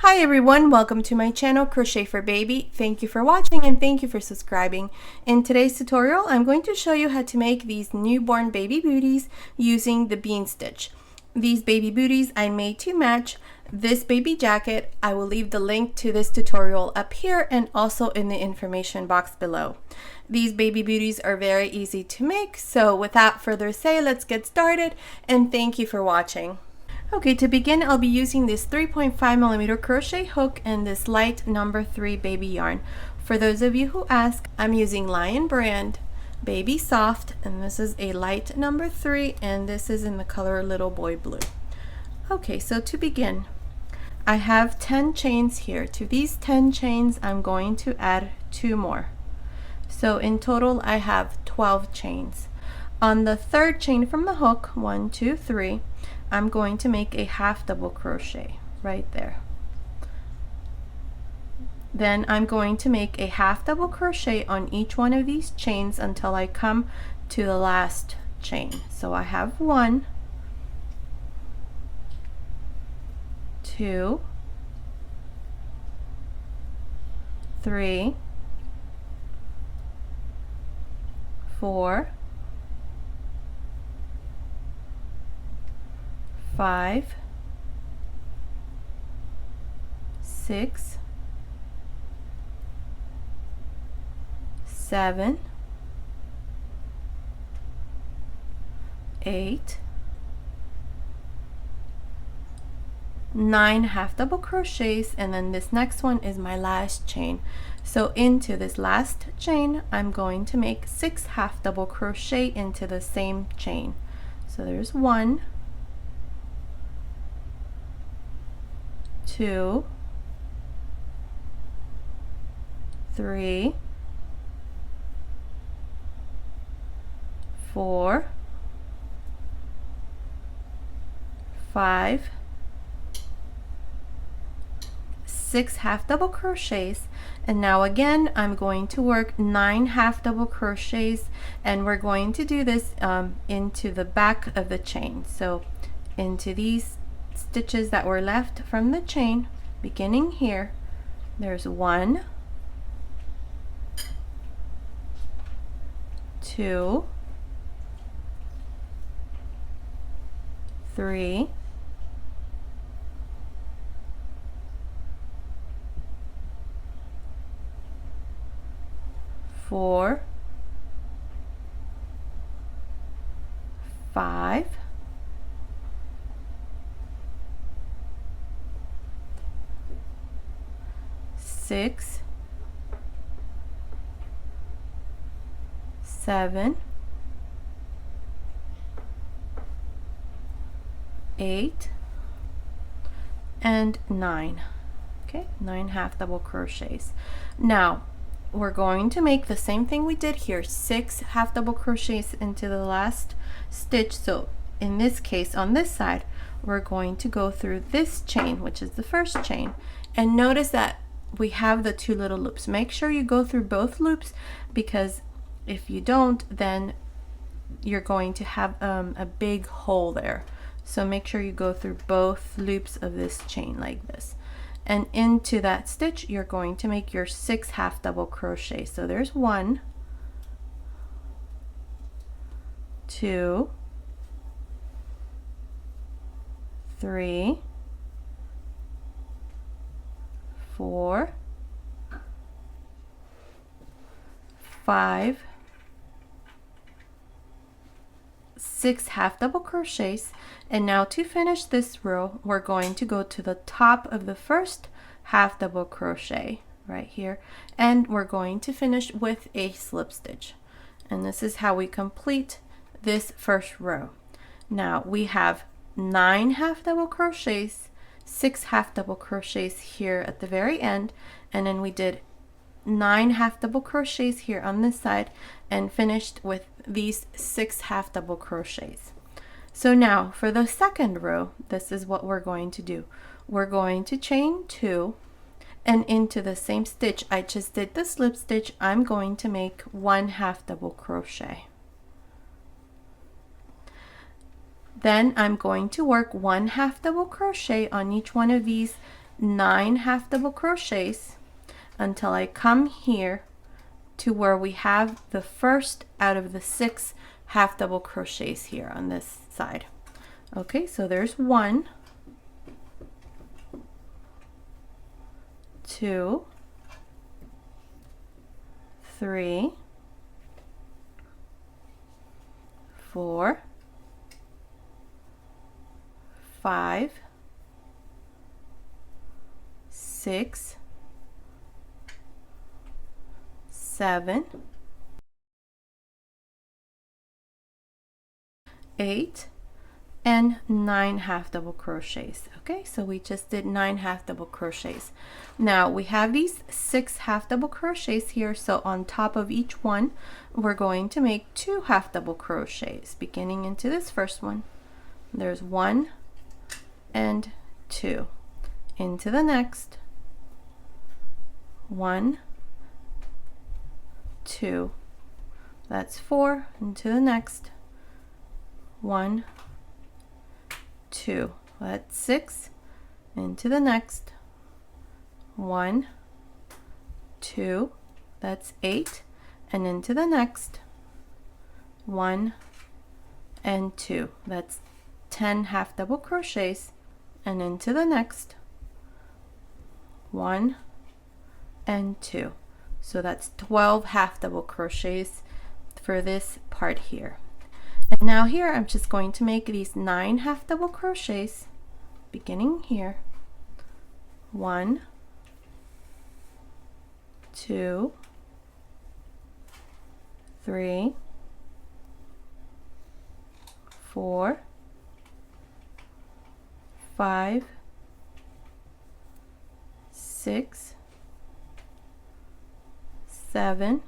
Hi everyone, welcome to my channel Crochet for Baby. Thank you for watching and thank you for subscribing. In today's tutorial, I'm going to show you how to make these newborn baby booties using the bean stitch. These baby booties I made to match this baby jacket. I will leave the link to this tutorial up here and also in the information box below. These baby booties are very easy to make, so without further ado, let's get started and thank you for watching. Okay, to begin, I'll be using this 3.5mm crochet hook and this light number 3 baby yarn. For those of you who ask, I'm using Lion brand Baby Soft, and this is a light number 3, and this is in the color Little Boy Blue. Okay, so to begin, I have 10 chains here. To these 10 chains, I'm going to add 2 more. So in total, I have 12 chains. On the third chain from the hook, 1, 2, 3, I'm going to make a half double crochet right there. Then I'm going to make a half double crochet on each one of these chains until I come to the last chain. So I have 1, 2, 3, 4, 5, 6, 7, 8, 9 half double crochets, and then this next one is my last chain. So into this last chain, I'm going to make 6 half double crochet into the same chain. So there's 1, 2, 3, 4, 5, 6 half double crochets, and now again I'm going to work 9 half double crochets, and we're going to do this into the back of the chain. So into these stitches that were left from the chain, beginning here, there's 1, 2, 3, 4, 5, 6, 7, 8, and 9. Okay, 9 half double crochets. Now we're going to make the same thing we did here, 6 half double crochets into the last stitch. So in this case, on this side, we're going to go through this chain, which is the first chain, and notice that we have the 2 little loops. Make sure you go through both loops, because if you don't, then you're going to have a big hole there. So make sure you go through both loops of this chain like this, and into that stitch you're going to make your 6 half double crochet. So there's 1, 2, 3, 4, 5, 6 half double crochets. And now to finish this row, we're going to go to the top of the first half double crochet right here, and we're going to finish with a slip stitch. And this is how we complete this first row. Now we have 9 half double crochets, 6 half double crochets here at the very end, and then we did 9 half double crochets here on this side and finished with these 6 half double crochets. So now for the second row, this is what we're going to do. We're going to chain 2, and into the same stitch I just did the slip stitch, I'm going to make 1 half double crochet. Then I'm going to work 1 half double crochet on each one of these 9 half double crochets until I come here to where we have the first out of the 6 half double crochets here on this side. Okay, so there's 1, 2, 3, 4, 5, 6, 7, 8, and 9 half double crochets. Okay, so we just did 9 half double crochets. Now we have these 6 half double crochets here, so on top of each one we're going to make 2 half double crochets. Beginning into this first one, there's 1 and 2. Into the next, 1, 2, that's 4. Into the next, 1, 2, that's 6. Into the next, 1, 2, that's 8, and into the next, 1 and 2, that's 10 half double crochets, and into the next, 1 and 2. So that's 12 half double crochets for this part here. And now here I'm just going to make these 9 half double crochets beginning here. 1, 2, 3, 4, 5, 6, 7,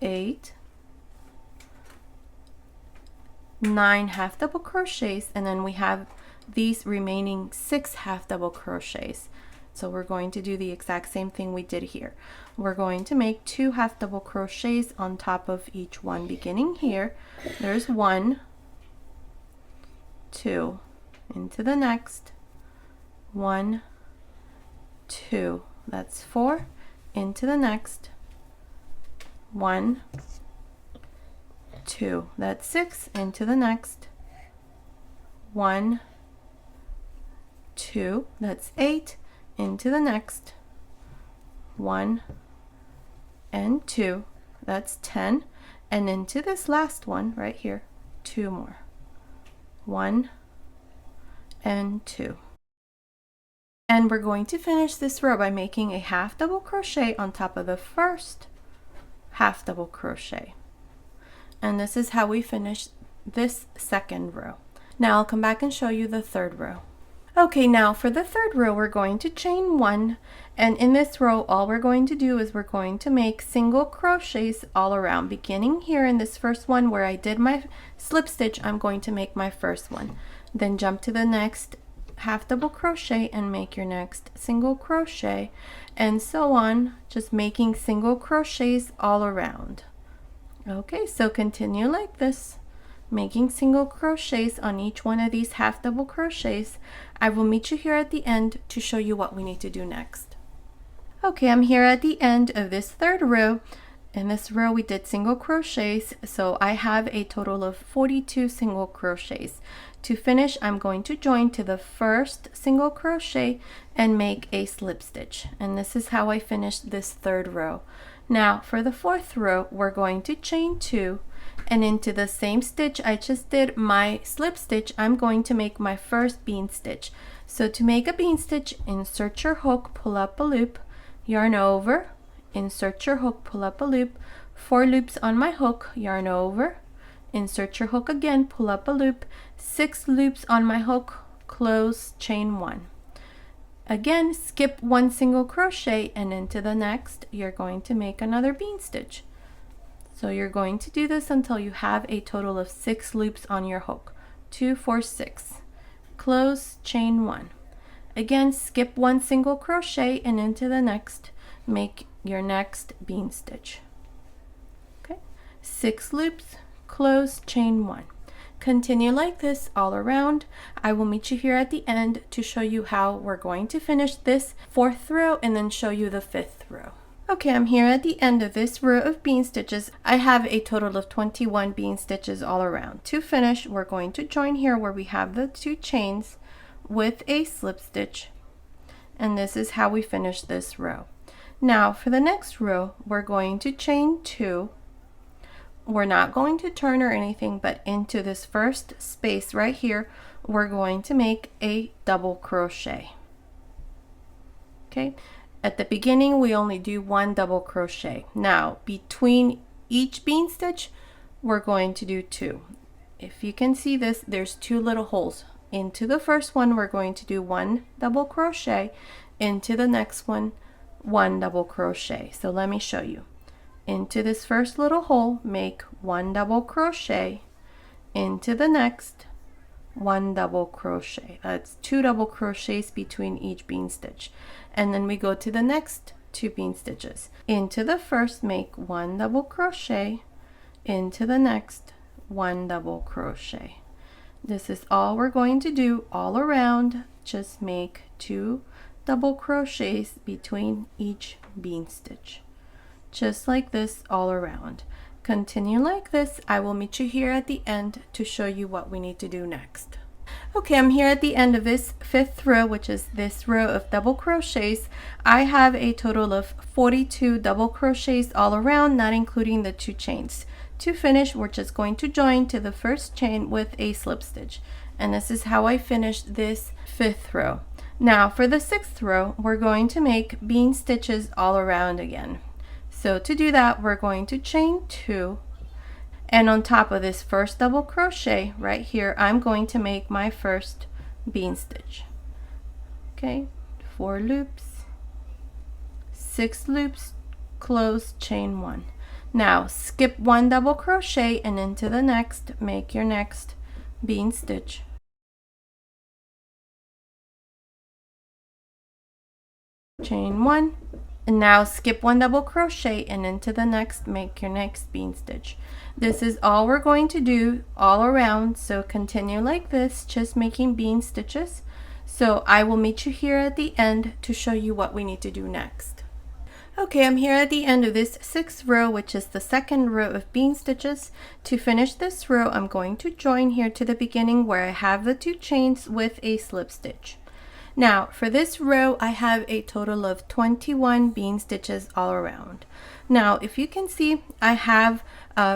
8, 9 half double crochets, and then we have these remaining 6 half double crochets. So we're going to do the exact same thing we did here. We're going to make 2 half double crochets on top of each one. Beginning here, there's 1, 2, into the next, 1, 2, that's 4, into the next, 1, 2, that's 6, into the next, 1, 2, that's 8, into the next, 1 and 2, that's 10, and into this last one right here, 2 more, 1 and 2. And we're going to finish this row by making a half double crochet on top of the first half double crochet. And this is how we finish this second row. Now I'll come back and show you the third row. Okay, now for the third row we're going to chain 1, and in this row all we're going to do is we're going to make single crochets all around. Beginning here in this first one where I did my slip stitch, I'm going to make my first one. Then jump to the next half double crochet and make your next single crochet, and so on, just making single crochets all around. Okay, so continue like this, making single crochets on each one of these half double crochets. I will meet you here at the end to show you what we need to do next. Okay, I'm here at the end of this third row. In this row we did single crochets, so I have a total of 42 single crochets. To finish, I'm going to join to the first single crochet and make a slip stitch, and this is how I finished this third row. Now for the fourth row we're going to chain 2, and into the same stitch I just did my slip stitch, I'm going to make my first bean stitch. So to make a bean stitch, insert your hook, pull up a loop, yarn over, insert your hook, pull up a loop, 4 loops on my hook, yarn over, insert your hook again, pull up a loop, 6 loops on my hook, close, chain 1. Again, skip 1 single crochet, and into the next you're going to make another bean stitch. So you're going to do this until you have a total of 6 loops on your hook. 2, 4, 6. Close, chain 1. Again, skip 1 single crochet, and into the next make your next bean stitch. Okay, 6 loops, close, chain 1. Continue like this all around. I will meet you here at the end to show you how we're going to finish this 4th row and then show you the 5th row. Okay, I'm here at the end of this row of bean stitches. I have a total of 21 bean stitches all around. To finish, we're going to join here where we have the 2 chains with a slip stitch, and this is how we finish this row. Now for the next row, we're going to chain 2. We're not going to turn or anything, but into this first space right here, we're going to make a double crochet. Okay, at the beginning we only do 1 double crochet. Now between each bean stitch we're going to do 2. If you can see this, there's 2 little holes. Into the first one we're going to do 1 double crochet, into the next one 1 double crochet. So let me show you. Into this first little hole, make 1 double crochet, into the next 1 double crochet. That's 2 double crochets between each bean stitch. And then we go to the next 2 bean stitches. Into the first, make 1 double crochet, into the next 1 double crochet. This is all we're going to do all around. Just make 2 double crochets between each bean stitch. Just like this all around. Continue like this. I will meet you here at the end to show you what we need to do next. Okay, I'm here at the end of this 5th row, which is this row of double crochets. I have a total of 42 double crochets all around, not including the 2 chains. To finish, we're just going to join to the first chain with a slip stitch. And this is how I finished this 5th row. Now for the 6th row, we're going to make bean stitches all around again. So to do that, we're going to chain 2, and on top of this first double crochet right here, I'm going to make my first bean stitch. Okay, 4 loops, 6 loops, close, chain 1. Now skip 1 double crochet and into the next, make your next bean stitch. Chain 1. And now skip 1 double crochet and into the next, make your next bean stitch. This is all we're going to do all around, so continue like this, just making bean stitches. So I will meet you here at the end to show you what we need to do next. Okay, I'm here at the end of this 6th row, which is the 2nd row of bean stitches. To finish this row, I'm going to join here to the beginning where I have the 2 chains with a slip stitch. Now for this row, I have a total of 21 bean stitches all around. Now if you can see, I have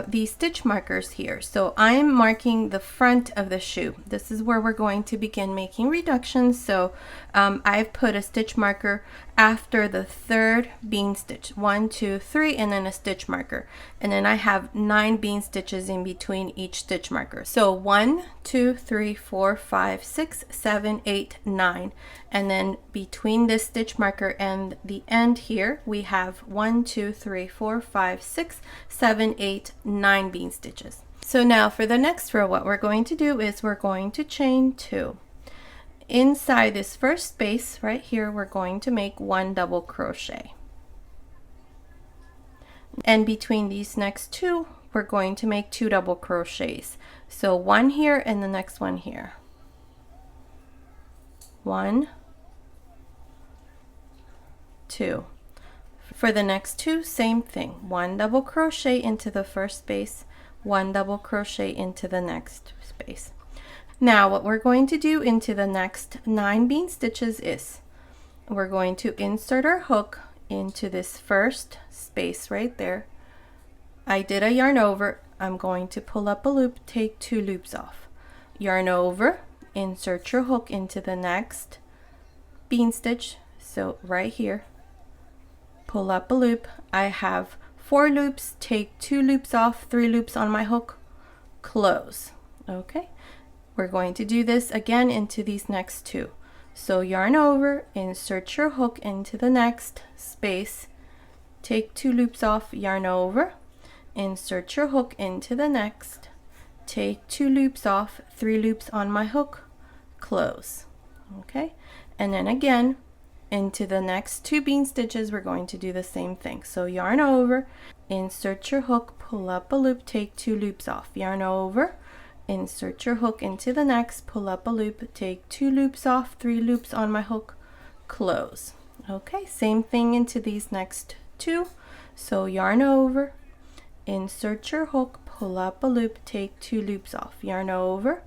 these stitch markers here. So I'm marking the front of the shoe. This is where we're going to begin making reductions. So I've put a stitch marker after the 3rd bean stitch, 1, 2, 3, and then a stitch marker. And then I have 9 bean stitches in between each stitch marker. So 1, 2, 3, 4, 5, 6, 7, 8, 9. And then between this stitch marker and the end here, we have 1, 2, 3, 4, 5, 6, 7, 8, 9 bean stitches. So now for the next row, what we're going to do is we're going to chain 2. Inside this first space right here, we're going to make 1 double crochet. And between these next 2, we're going to make 2 double crochets. So 1 here and the next one here. 1, 2. For the next 2, same thing. 1 double crochet into the first space, 1 double crochet into the next space. Now what we're going to do into the next 9 bean stitches is we're going to insert our hook into this first space right there. I did a yarn over. I'm going to pull up a loop, take 2 loops off. Yarn over, insert your hook into the next bean stitch. So right here, pull up a loop. I have 4 loops, take 2 loops off, 3 loops on my hook, close. Okay, we're going to do this again into these next 2. So yarn over, insert your hook into the next space, take 2 loops off, yarn over, insert your hook into the next, take 2 loops off, 3 loops on my hook, close. Okay, and then again into the next 2 bean stitches, we're going to do the same thing. So yarn over, insert your hook, pull up a loop, take 2 loops off, yarn over, insert your hook into the next, pull up a loop, take 2 loops off, 3 loops on my hook, close. Okay, same thing into these next 2. So yarn over, insert your hook, pull up a loop, take 2 loops off, yarn over,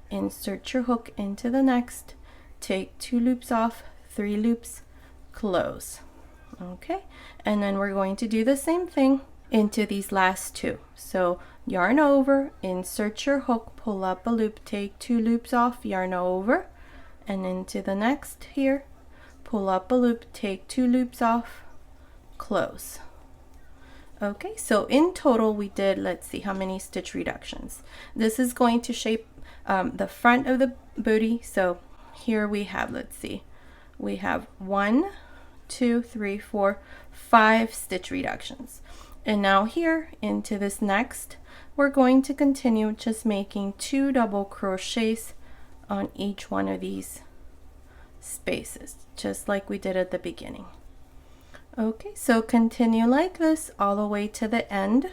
insert your hook into the next, take 2 loops off, 3 loops, close. Okay, and then we're going to do the same thing into these last 2. So yarn over, insert your hook, pull up a loop, take 2 loops off, yarn over, and into the next here, pull up a loop, take 2 loops off, close. Okay, so in total we did, let's see how many stitch reductions. This is going to shape the front of the booty. So here we have, let's see, we have 1, 2, 3, 4, 5 stitch reductions. And now here into this next, we're going to continue just making 2 double crochets on each one of these spaces, just like we did at the beginning. Okay, so continue like this all the way to the end,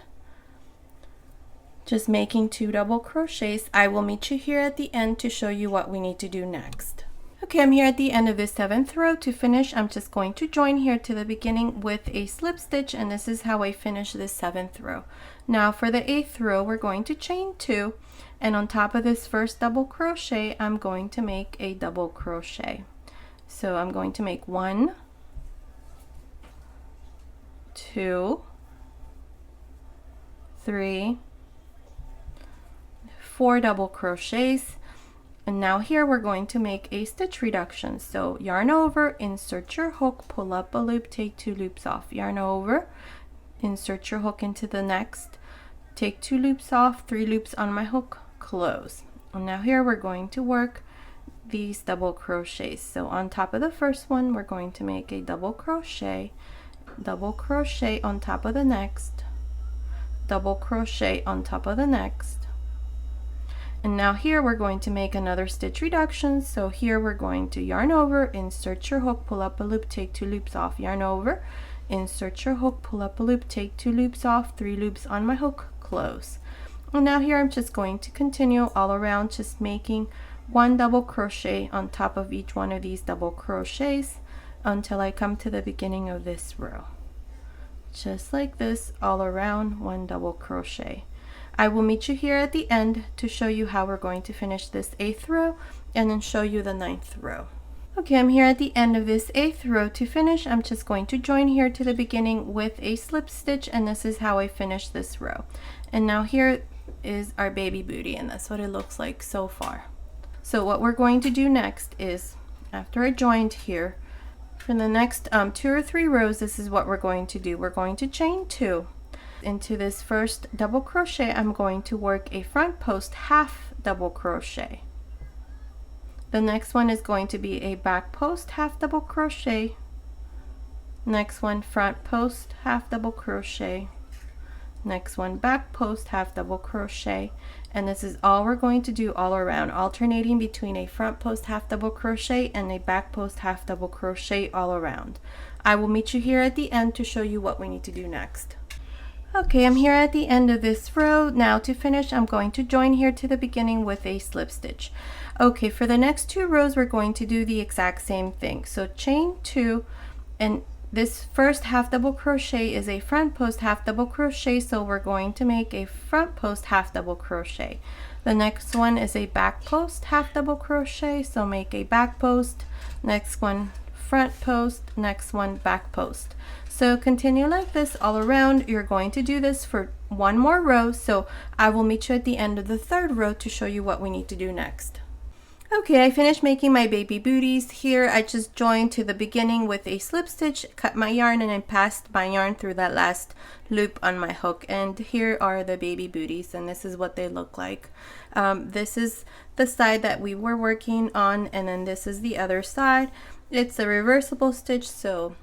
just making 2 double crochets. I will meet you here at the end to show you what we need to do next. Okay, I'm here at the end of the 7th row. To finish, I'm just going to join here to the beginning with a slip stitch, and this is how I finish this 7th row. Now for the 8th row, we're going to chain 2, and on top of this first double crochet, I'm going to make a double crochet. So I'm going to make 1, 2, 3, 4 double crochets. And now here we're going to make a stitch reduction. So yarn over, insert your hook, pull up a loop, take 2 loops off, yarn over, insert your hook into the next, take 2 loops off, 3 loops on my hook, close. And now here we're going to work these double crochets. So on top of the first one, we're going to make a double crochet on top of the next, double crochet on top of the next. And now here we're going to make another stitch reduction. So here we're going to yarn over, insert your hook, pull up a loop, take 2 loops off, yarn over, insert your hook, pull up a loop, take 2 loops off, 3 loops on my hook, close. And now here I'm just going to continue all around, just making 1 double crochet on top of each one of these double crochets until I come to the beginning of this row. Just like this, all around, 1 double crochet. I will meet you here at the end to show you how we're going to finish this 8th row and then show you the 9th row. Okay, I'm here at the end of this 8th row. To finish, I'm just going to join here to the beginning with a slip stitch, and this is how I finish this row. And now here is our baby booty, and that's what it looks like so far. So what we're going to do next is, after I joined here, for the next 2 or 3 rows, this is what we're going to do. We're going to chain 2. Into this first double crochet, I'm going to work a front post half double crochet. The next one is going to be a back post half double crochet. Next one, front post half double crochet. Next one, back post half double crochet. And this is all we're going to do all around, alternating between a front post half double crochet and a back post half double crochet all around. I will meet you here at the end to show you what we need to do next. Okay, I'm here at the end of this row. Now to finish, I'm going to join here to the beginning with a slip stitch. Okay, for the next 2 rows, we're going to do the exact same thing. So chain 2, and this first half double crochet is a front post half double crochet, so we're going to make a front post half double crochet. The next one is a back post half double crochet, so make a back post. Next one, front post. Next one, back post. So continue like this all around. You're going to do this for 1 more row, so I will meet you at the end of the 3rd row to show you what we need to do next. Okay, I finished making my baby booties. Here I just joined to the beginning with a slip stitch, cut my yarn, and then passed my yarn through that last loop on my hook. And here are the baby booties, and this is what they look like. This is the side that we were working on, and then this is the other side. It's a reversible stitch, so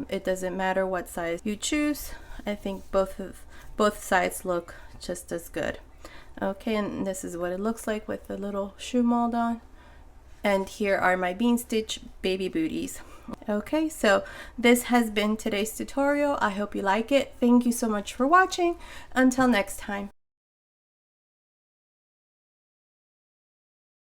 it doesn't matter what size you choose. I think both sides look just as good. Okay, and this is what it looks like with the little shoe mold on. And here are my bean stitch baby booties. Okay, so this has been today's tutorial. I hope you like it. Thank you so much for watching. Until next time.